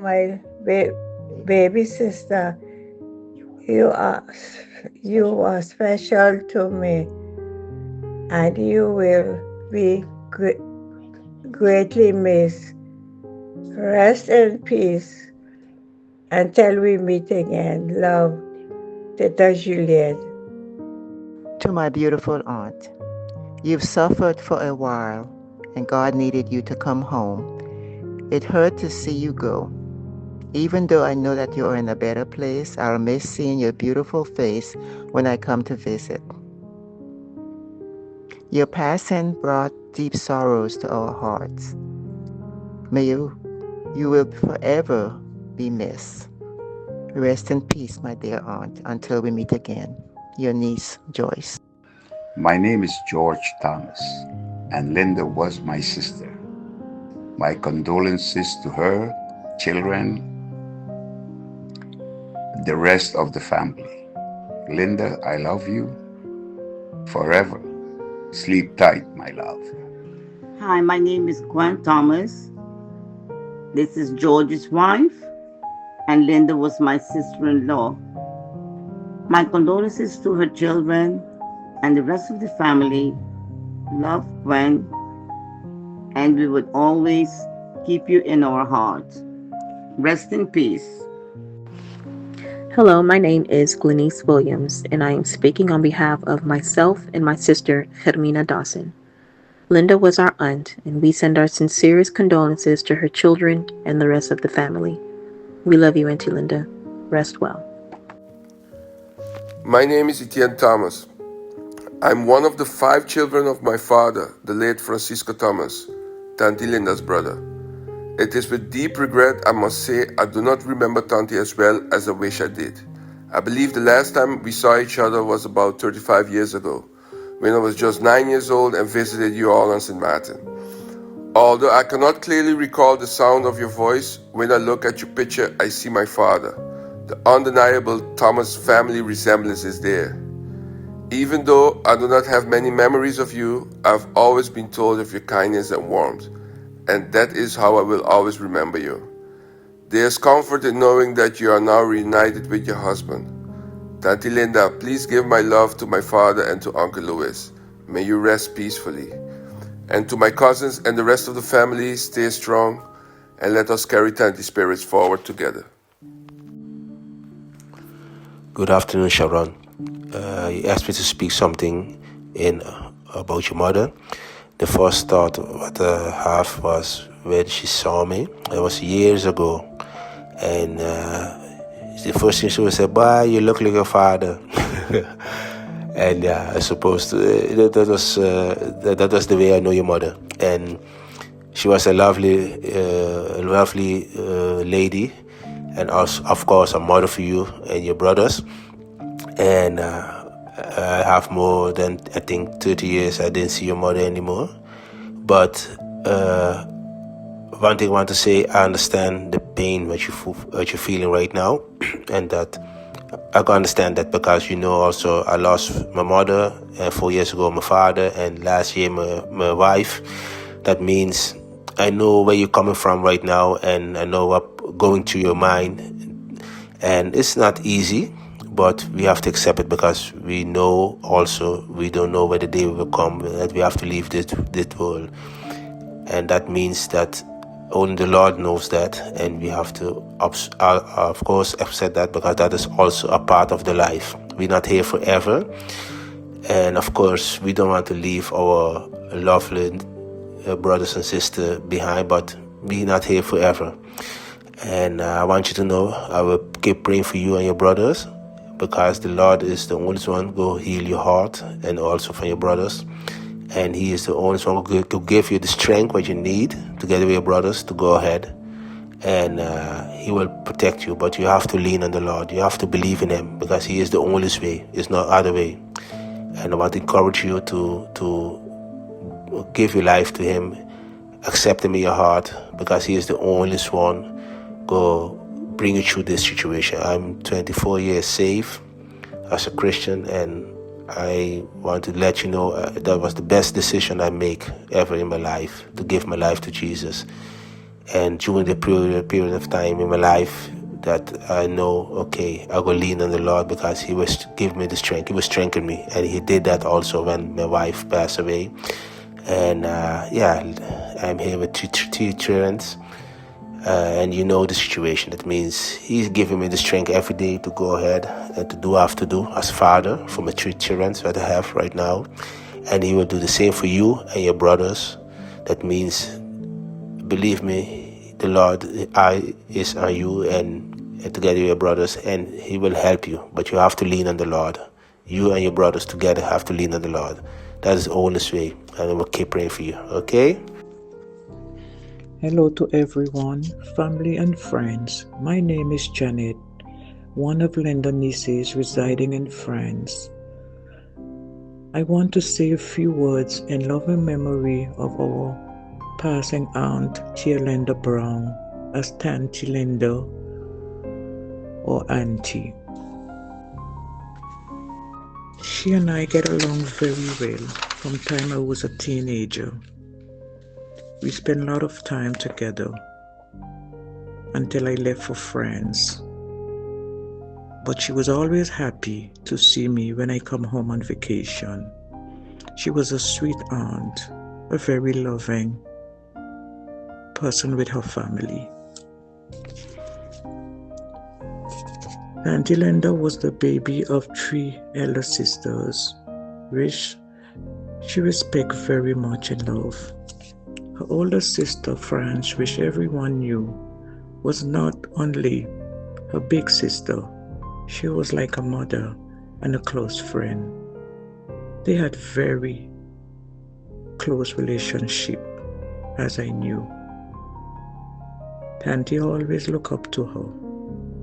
my baby sister. You are you are special to me, and you will be greatly missed. Rest in peace until we meet again. Love, Teta Juliet. To my beautiful aunt, you've suffered for a while, and God needed you to come home. It hurt to see you go. Even though I know that you're in a better place, I'll miss seeing your beautiful face when I come to visit. Your passing brought deep sorrows to our hearts. May you will forever be missed. Rest in peace, my dear aunt, until we meet again. Your niece, Joyce. My name is George Thomas, and Linda was my sister. My condolences to her, children, the rest of the family. Linda, I love you forever. Sleep tight, my love. Hi, my name is Gwen Thomas. This is George's wife, and Linda was my sister in law. My condolences to her children and the rest of the family. Love, Gwen, and we would always keep you in our hearts. Rest in peace. Hello, my name is Glenice Williams, and I am speaking on behalf of myself and my sister, Hermina Dawson. Linda was our aunt, and we send our sincerest condolences to her children and the rest of the family. We love you, Auntie Linda. Rest well. My name is Etienne Thomas. I'm one of the 5 children of my father, the late Francisco Thomas, Tanti Linda's brother. It is with deep regret I must say I do not remember Tanti as well as I wish I did. I believe the last time we saw each other was about 35 years ago, when I was just 9 years old and visited you all on St. Martin. Although I cannot clearly recall the sound of your voice, when I look at your picture I see my father. The undeniable Thomas family resemblance is there. Even though I do not have many memories of you, I've always been told of your kindness and warmth, and that is how I will always remember you. There's comfort in knowing that you are now reunited with your husband. Tanti Linda, please give my love to my father and to Uncle Louis. May you rest peacefully. And to my cousins and the rest of the family, stay strong and let us carry Tanti's spirits forward together. Good afternoon, Sharon. You asked me to speak something about your mother. The first thought what I have was when she saw me. It was years ago, and the first thing she would say, "Boy, you look like your father." And I suppose that was the way I know your mother. And she was a lovely lady, and also, of course, a mother for you and your brothers. And I have more than, I think, 30 years I didn't see your mother anymore. But one thing I want to say, I understand the pain that you're feeling right now, and that I can understand that because, also I lost my mother, 4 years ago my father, and last year my wife. That means I know where you're coming from right now, and I know what's going through your mind. And it's not easy, but we have to accept it because we know also we don't know where the day will come that we have to leave this world. And that means that only the Lord knows that, and we have to, of course, accept that because that is also a part of the life. We're not here forever, and of course, we don't want to leave our lovely brothers and sisters behind, but we're not here forever. And I want you to know I will keep praying for you and your brothers, because the Lord is the only one who will heal your heart and also for your brothers. And He is the only one who will give you the strength what you need together with your brothers to go ahead. And He will protect you, but you have to lean on the Lord. You have to believe in Him because He is the only way. There's no other way. And I want to encourage you to give your life to Him, accept Him in your heart, because He is the only one go bring you through this situation. I'm 24 years saved as a Christian, and I want to let you know that was the best decision I make ever in my life, to give my life to Jesus. And during the period of time in my life that I know, okay, I will lean on the Lord because He was give me the strength. He was strengthening me, and He did that also when my wife passed away. And yeah, I'm here with two children, and you know the situation. That means He's giving me the strength every day to go ahead and to do what I have to do as father for my three children that I have right now. And He will do the same for you and your brothers. That means, believe me, the Lord is on you and together with your brothers, and He will help you. But you have to lean on the Lord. You and your brothers together have to lean on the Lord. That is the honest way, and I will keep praying for you. Okay? Hello to everyone, family and friends. My name is Janet, one of Linda's nieces residing in France. I want to say a few words in loving memory of our passing aunt Theolinda Brown as Tanty Linda or Auntie. She and I get along very well from time I was a teenager. We spent a lot of time together until I left for France. But she was always happy to see me when I come home on vacation. She was a sweet aunt, a very loving person with her family. Auntie Linda was the baby of 3 elder sisters, which she respected very much and loved. Her older sister, France, which everyone knew, was not only her big sister, she was like a mother and a close friend. They had very close relationship, as I knew. Auntie always looked up to her.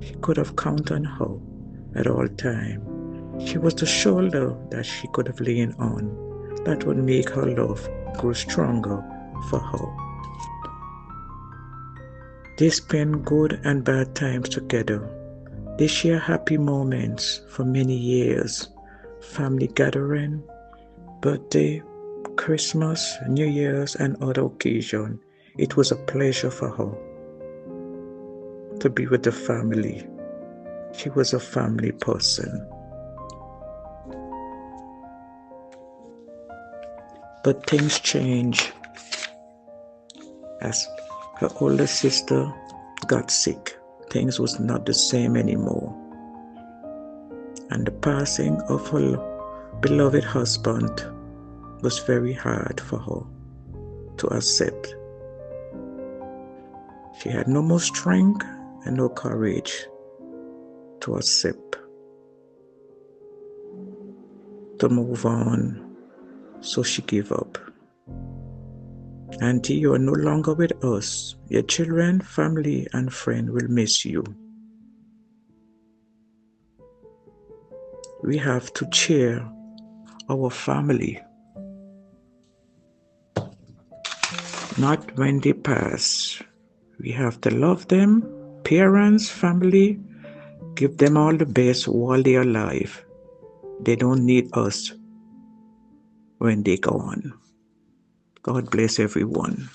She could have counted on her at all times. She was the shoulder that she could have leaned on that would make her love grow stronger for her. They spent good and bad times together. They share happy moments for many years, family gathering, birthday, Christmas, New Year's, and other occasions. It was a pleasure for her to be with the family. She was a family person. But things changed as her older sister got sick. Things was not the same anymore. And the passing of her beloved husband was very hard for her to accept. She had no more strength and no courage to accept, to move on, so she gave up. Auntie, you are no longer with us. Your children, family, and friends will miss you. We have to cheer our family, not when they pass. We have to love them, parents, family, give them all the best while they are alive. They don't need us when they go on. God bless everyone.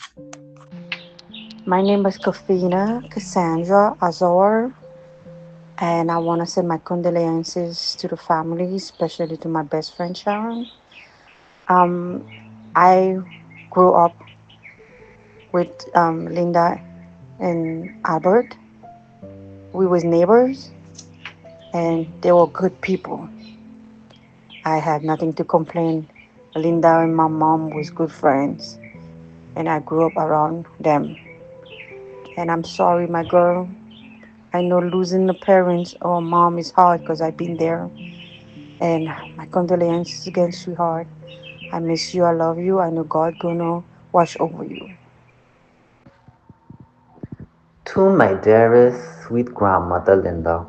My name is Kafina Cassandra Azor, and I want to send my condolences to the family, especially to my best friend Sharon. Um, I grew up with Linda and Albert. We was neighbors, and they were good people. I have nothing to complain. Linda and my mom was good friends, and I grew up around them. And I'm sorry, my girl. I know losing the parents or mom is hard because I've been there. And my condolences again, sweetheart. I miss you. I love you. I know God gonna watch over you. To my dearest sweet grandmother Linda,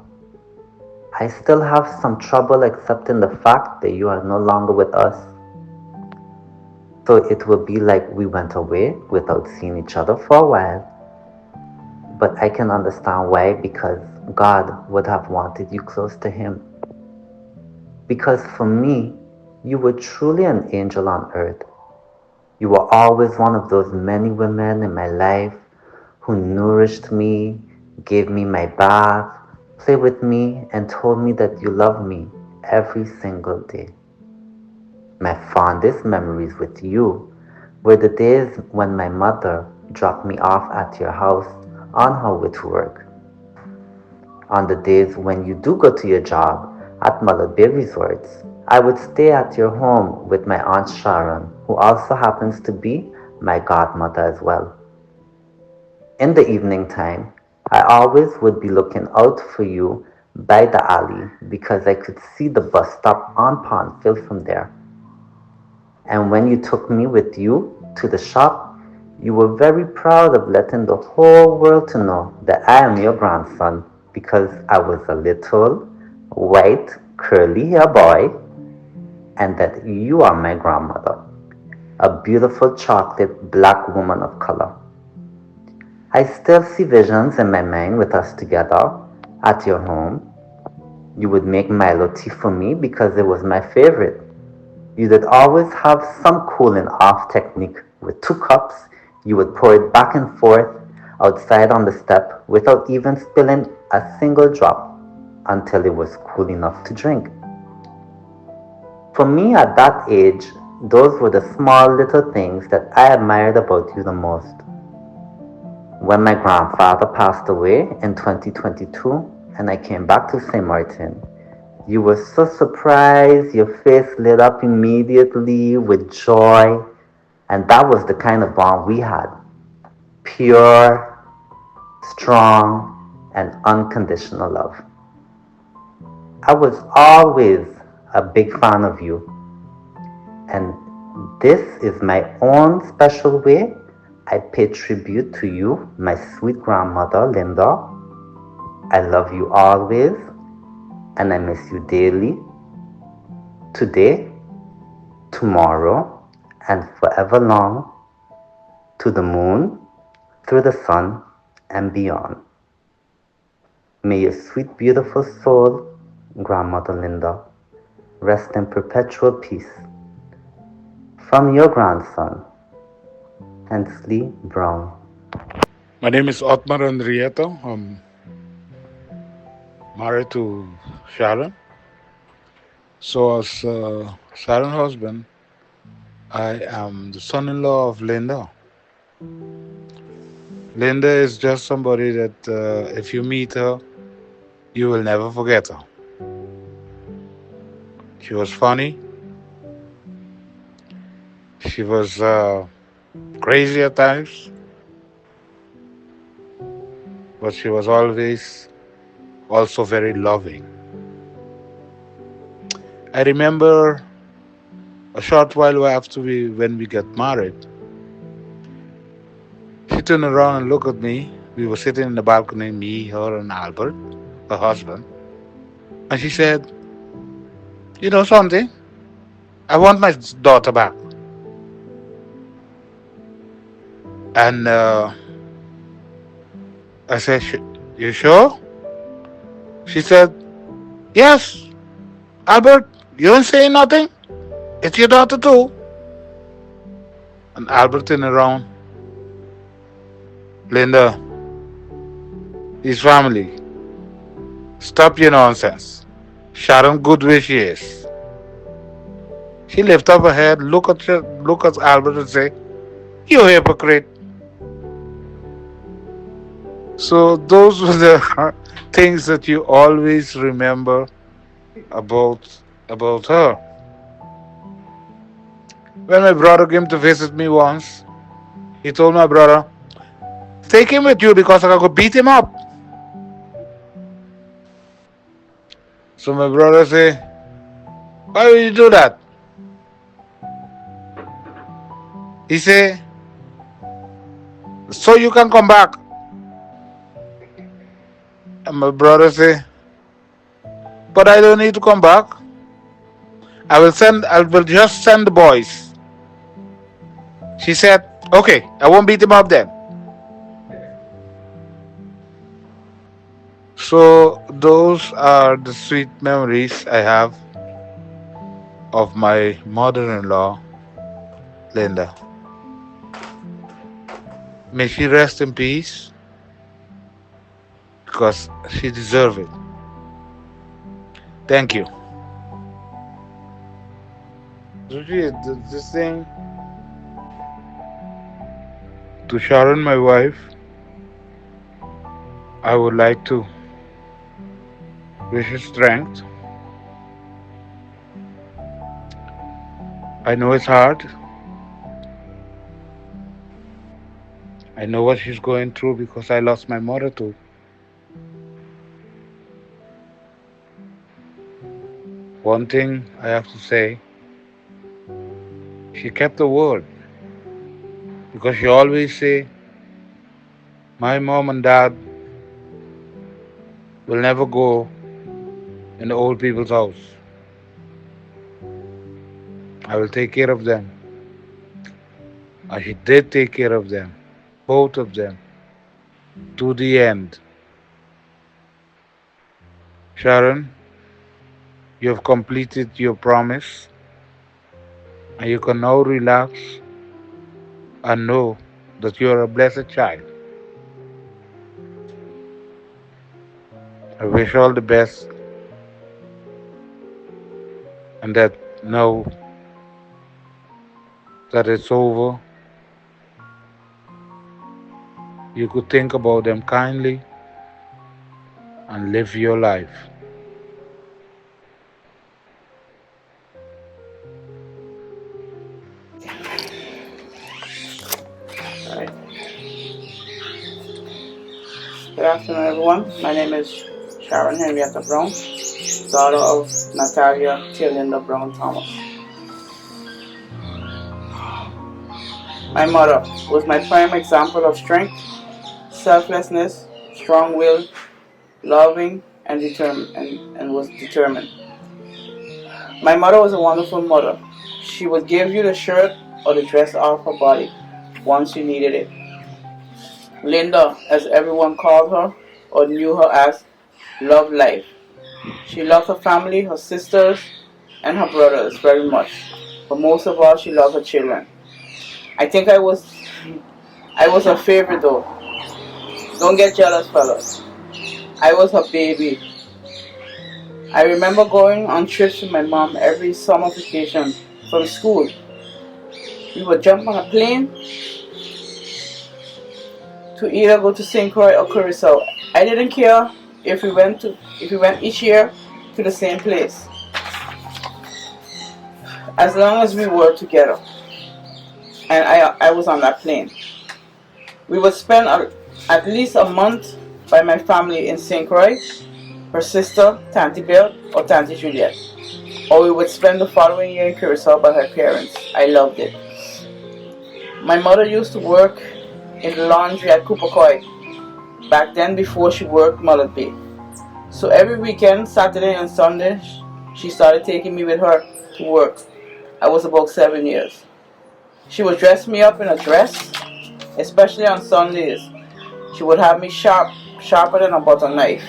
I still have some trouble accepting the fact that you are no longer with us. So it will be like we went away without seeing each other for a while. But I can understand why, because God would have wanted you close to Him. Because for me, you were truly an angel on earth. You were always one of those many women in my life who nourished me, gave me my bath, played with me, and told me that you love me every single day. My fondest memories with you were the days when my mother dropped me off at your house on her way to work. On the days when you do go to your job at Mother Bay Resorts, I would stay at your home with my Aunt Sharon, who also happens to be my godmother as well. In the evening time, I always would be looking out for you by the alley because I could see the bus stop on Pondville from there. And when you took me with you to the shop, you were very proud of letting the whole world to know that I am your grandson because I was a little white curly hair boy and that you are my grandmother, a beautiful chocolate black woman of color. I still see visions in my mind with us together at your home. You would make Milo tea for me because it was my favorite. You did always have some cooling off technique with two cups. You would pour it back and forth outside on the step without even spilling a single drop until it was cool enough to drink. For me at that age, those were the small little things that I admired about you the most. When my grandfather passed away in 2022 and I came back to St. Martin, you were so surprised, your face lit up immediately with joy, and that was the kind of bond we had. Pure, strong, and unconditional love. I was always a big fan of you, and this is my own special way I pay tribute to you, my sweet grandmother, Linda. I love you always, and I miss you daily, today, tomorrow, and forever long, to the moon, through the sun, and beyond. May your sweet, beautiful soul, Grandmother Linda, rest in perpetual peace. From your grandson, Hensley Brown. My name is Otmar Andrieta. I'm married to Sharon. So, as Sharon's husband, I am the son in law of Linda. Linda is just somebody that if you meet her, you will never forget her. She was funny. She was crazy at times, but she was always also very loving. I remember a short while after when we got married, she turned around and looked at me. We were sitting in the balcony, me, her, and Albert, her husband, and she said, "You know something? I want my daughter back." And I said, "You sure?" She said, "Yes, Albert, you ain't saying nothing. It's your daughter too." And Albert turned around, "Linda, his family. Stop your nonsense. Sharon good where she is." She lifted up her head, look at Albert and say, "You hypocrite." So those were the things that you always remember about her. When my brother came to visit me once, he told my brother, "Take him with you because I could beat him up." So my brother say, "Why would you do that?" He say, "So you can come back." And my brother say, "But I don't need to come back. I will just send the boys." She said, "Okay, I won't beat him up then." So those are the sweet memories I have of my mother-in-law, Linda. May she rest in peace. because she deserves it. Thank you. Suji, this thing to Sharon, my wife, I would like to wish her strength. I know it's hard. I know what she's going through because I lost my mother too. One thing I have to say, she kept the word because she always say, my mom and dad will never go in the old people's house. I will take care of them. And she did take care of them, both of them, to the end. Sharon, you have completed your promise and you can now relax and know that you are a blessed child. I wish all the best and that now that it's over, you could think about them kindly and live your life. Alright. Good afternoon, everyone. My name is Sharon Henrietta Brown, daughter of Natalia Theolinda Brown Thomas. My mother was my prime example of strength, selflessness, strong-willed, loving, and was determined. My mother was a wonderful mother. She would give you the shirt or the dress off her body once you needed it. Linda, as everyone called her or knew her as, loved life. She loved her family, her sisters, and her brothers very much. But most of all, she loved her children. I think I was her favorite though. Don't get jealous, fellas. I was her baby. I remember going on trips with my mom every summer vacation from school. We would jump on a plane to either go to St. Croix or Curacao. I didn't care if we went each year to the same place, as long as we were together and I was on that plane. We would spend at least a month by my family in St. Croix, her sister, Tante Belle, or Tante Juliette. Or we would spend the following year in Curacao by her parents. I loved it. My mother used to work in the laundry at Coopercoy, back then before she worked Mullet Bay. So every weekend, Saturday and Sunday, she started taking me with her to work. I was about 7 years. She would dress me up in a dress, especially on Sundays. She would have me sharper than a butter knife,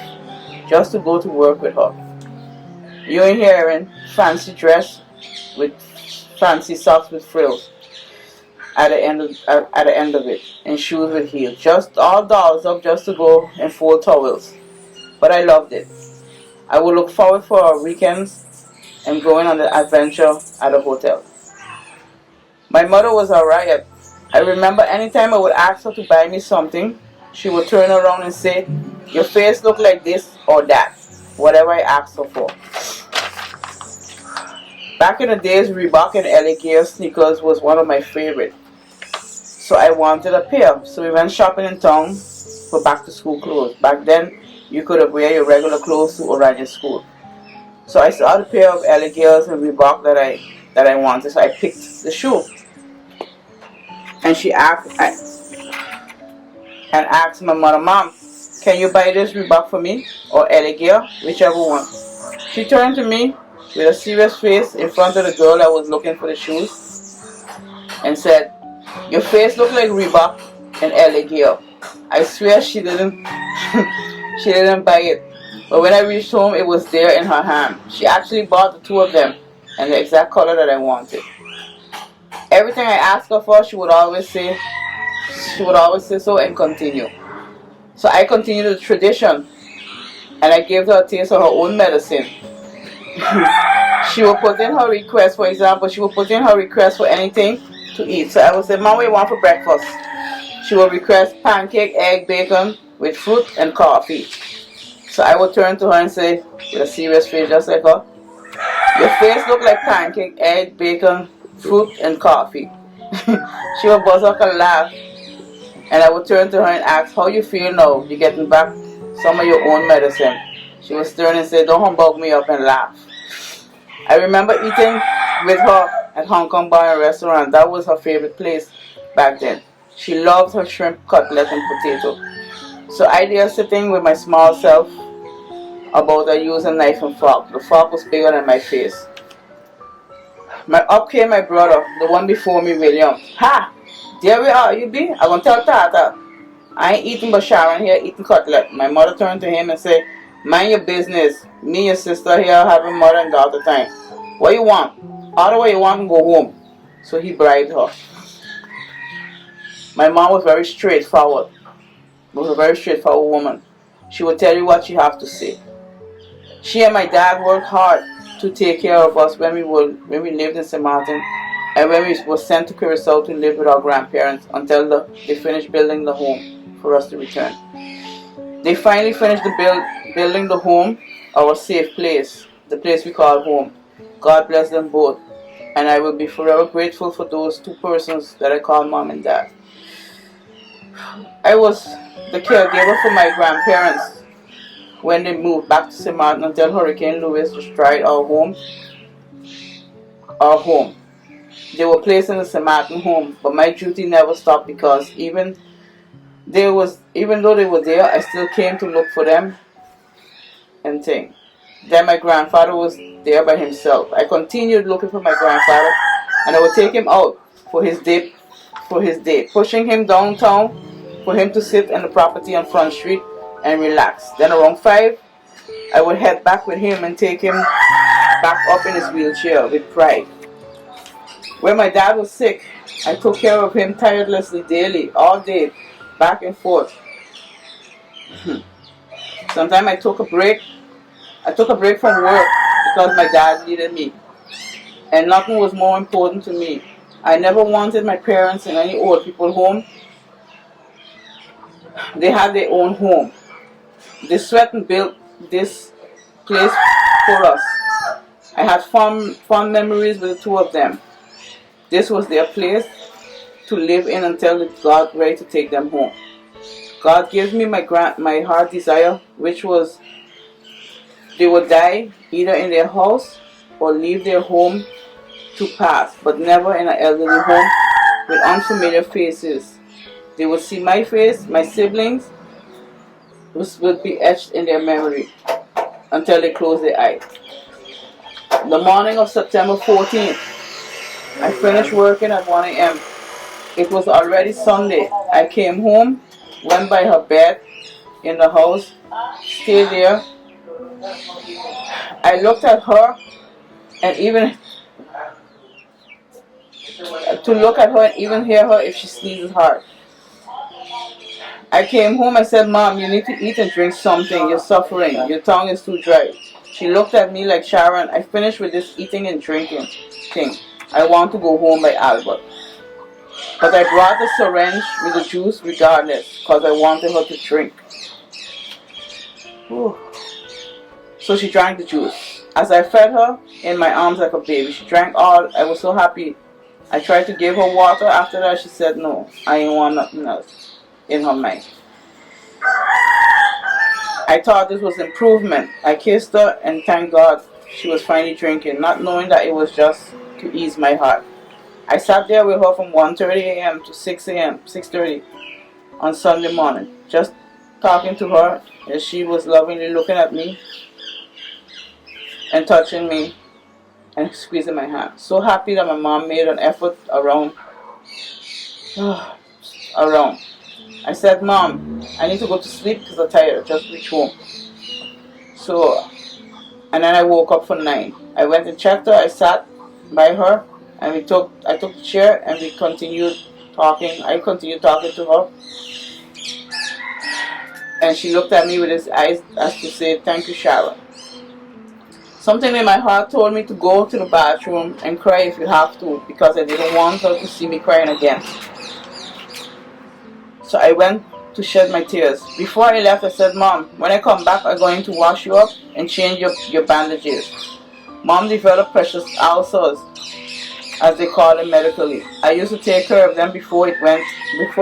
just to go to work with her. You ain't hearing fancy dress with fancy socks with frills at the end of it, and shoes with heels. Just all dolls up just to go in 4 towels. But I loved it. I would look forward for our weekends and going on the adventure at a hotel. My mother was a riot. I remember anytime I would ask her to buy me something, she would turn around and say, your face look like this or that, whatever I asked her for. Back in the days, Reebok and LA Gear sneakers was one of my favorite. So I wanted a pair. So we went shopping in town for back to school clothes. Back then, you could have wear your regular clothes to Oranje school. So I saw the pair of LA Gears and Reebok that I wanted. So I picked the shoe. And asked my mother, Mom, can you buy this Reebok for me? Or LA Gear? Whichever one. She turned to me with a serious face in front of the girl that was looking for the shoes and said, your face look like Reebok and LA Gear. I swear she didn't she didn't buy it. But when I reached home, it was there in her hand. She actually bought the 2 of them and the exact color that I wanted. Everything I asked her for, she would always say so and continue. So I continued the tradition and I gave her a taste of her own medicine. She will put in her request, for example, she will put in her request for anything to eat. So I will say, Mom, what do you want for breakfast? She will request pancake, egg, bacon with fruit and coffee. So I will turn to her and say, with a serious face just like her, your face look like pancake, egg, bacon, fruit and coffee. She will buzz up and laugh. And I would turn to her and ask, how you feel now? You're getting back some of your own medicine. She would turn and say, don't humbug me up, and laugh. I remember eating with her at Hong Kong Bar and Restaurant. That was her favorite place back then. She loved her shrimp cutlet and potato. So I there sitting with my small self about I use a knife and fork. The fork was bigger than my face. Up came my brother, the one before me, William. Ha! There we are, you be? I'm going to tell Tata. I ain't eating but Sharon here eating cutlet. My mother turned to him and said, mind your business. Me and your sister here having mother and daughter time. What you want? Order what you want and go home. So he bribed her. My mom was very straightforward. Was a very straightforward woman. She would tell you what you have to say. She and my dad worked hard to take care of us when we lived in St. Martin, and when we were sent to Curacao to live with our grandparents until they finished building the home for us to return. They finally finished building the home, our safe place, the place we call home. God bless them both, and I will be forever grateful for those two persons that I call Mom and Dad. I was the caregiver for my grandparents when they moved back to St. Martin until Hurricane Louis destroyed our home. They were placed in the St. Martin home, but my duty never stopped because even though they were there, I still came to look for them and things. Then my grandfather was there by himself. I continued looking for my grandfather, and I would take him out for his day, pushing him downtown for him to sit in the property on Front Street and relax. Then around 5, I would head back with him and take him back up in his wheelchair with pride. When my dad was sick, I took care of him tirelessly daily, all day, back and forth. Sometimes I took a break. I took a break from work because my dad needed me. And nothing was more important to me. I never wanted my parents in any old people home. They had their own home. They sweat and built this place for us. I had fond memories with the two of them. This was their place to live in until it got ready to take them home. God gave me my heart desire, which was they would die either in their house or leave their home to pass, but never in an elderly home with unfamiliar faces. They would see my face, my siblings, would be etched in their memory until they close their eyes. The morning of September 14th, I finished working at 1 a.m. It was already Sunday. I came home, went by her bed in the house, stayed there. I looked at her, and even to look at her and even hear her if she sneezes hard. I came home and said, Mom, you need to eat and drink something. You're suffering. Your tongue is too dry. She looked at me like, Sharon, I finished with this eating and drinking thing. I want to go home by Albert. But I brought the syringe with the juice regardless because I wanted her to drink. Whew. So she drank the juice. As I fed her in my arms like a baby, she drank all. I was so happy. I tried to give her water. After that, she said no. I ain't want nothing else in her mind. I thought this was improvement. I kissed her and thank God she was finally drinking, not knowing that it was just to ease my heart. I sat there with her from 1:30 a.m. to 6 a.m., 6:30 on Sunday morning, just talking to her as she was lovingly looking at me and touching me and squeezing my hand. So happy that my mom made an effort around. I said, Mom, I need to go to sleep because I'm tired. Just reach home. So, and then I woke up for 9. I went and checked her. I sat by her, and I took the chair, and we continued talking. I continued talking to her. And she looked at me with his eyes as to say, "Thank you, Sharon." Something in my heart told me to go to the bathroom and cry if you have to, because I didn't want her to see me crying again. So I went to shed my tears. Before I left, I said, "Mom, when I come back, I'm going to wash you up and change your bandages." Mom developed precious ulcers, as they call them medically. I used to take care of them before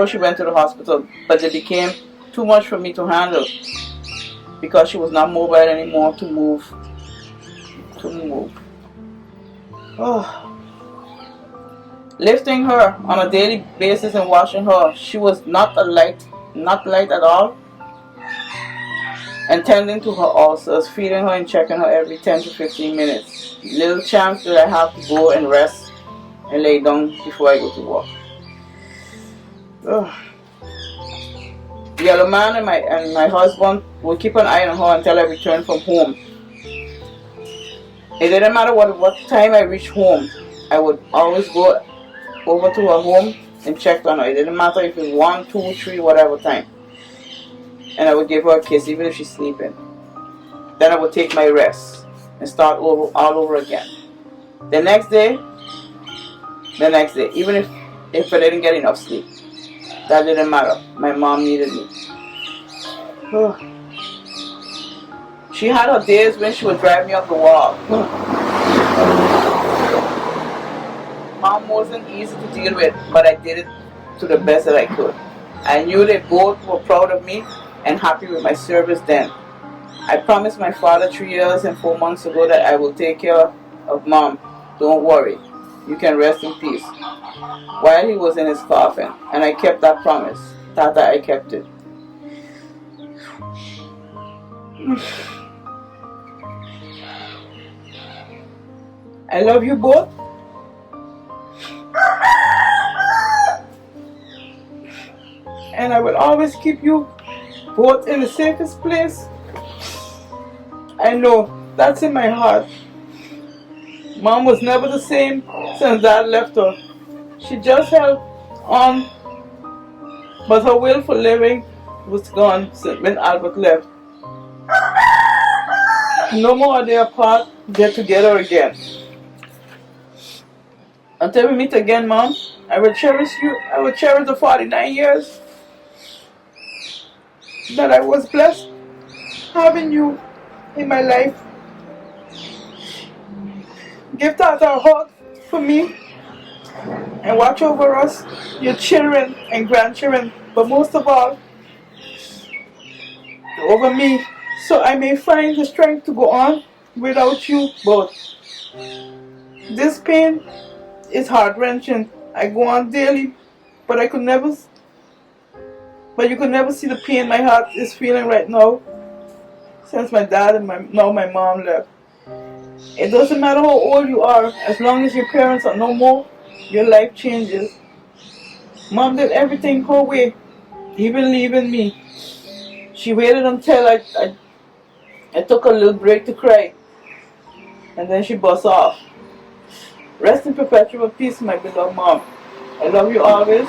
she went to the hospital, but they became too much for me to handle because she was not mobile anymore to move. Oh. Lifting her on a daily basis and washing her, she was not light at all. And tending to her ulcers, feeding her and checking her every 10 to 15 minutes. Little chance that I have to go and rest and lay down before I go to work. Ugh. The yellow man and my husband would keep an eye on her until I returned from home. It didn't matter what time I reached home. I would always go over to her home and check on her. It didn't matter if it was 1, 2, 3, whatever time. And I would give her a kiss even if she's sleeping. Then I would take my rest and start all over again. The next day, even if I didn't get enough sleep, that didn't matter. My mom needed me. She had her days when she would drive me up the wall. Mom wasn't easy to deal with, but I did it to the best that I could. I knew they both were proud of me and happy with my service then. I promised my father 3 years and 4 months ago that I will take care of Mom. Don't worry, you can rest in peace. While he was in his coffin, and I kept that promise. Tata, I kept it. I love you both. And I will always keep you both in the safest place. I know, that's in my heart. Mom was never the same since Dad left her. She just held on, but her will for living was gone when Albert left. No more are they apart, they're together again. Until we meet again, Mom, I will cherish you. I will cherish the 49 years that I was blessed having you in my life. Give Tata a hug for me and watch over us, your children and grandchildren, but most of all, over me, so I may find the strength to go on without you both. This pain is heart-wrenching. I go on daily, but you could never see the pain my heart is feeling right now since my dad and now my mom left. It doesn't matter how old you are, as long as your parents are no more, your life changes. Mom did everything her way, even leaving me. She waited until I took a little break to cry, and then she bust off. Rest in perpetual peace, my beloved Mom. I love you always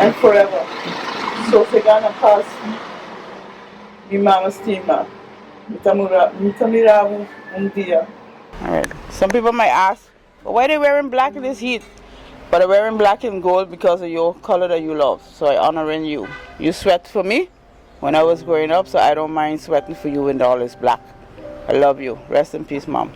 and forever. So segana paz, mi mama estima. Mitamirabu un dia. Alright. Some people might ask, well, why are they wearing black in this heat? But they're wearing black and gold because of your color that you love. So I honoring you. You sweat for me when I was growing up, so I don't mind sweating for you when all is black. I love you. Rest in peace, Mom.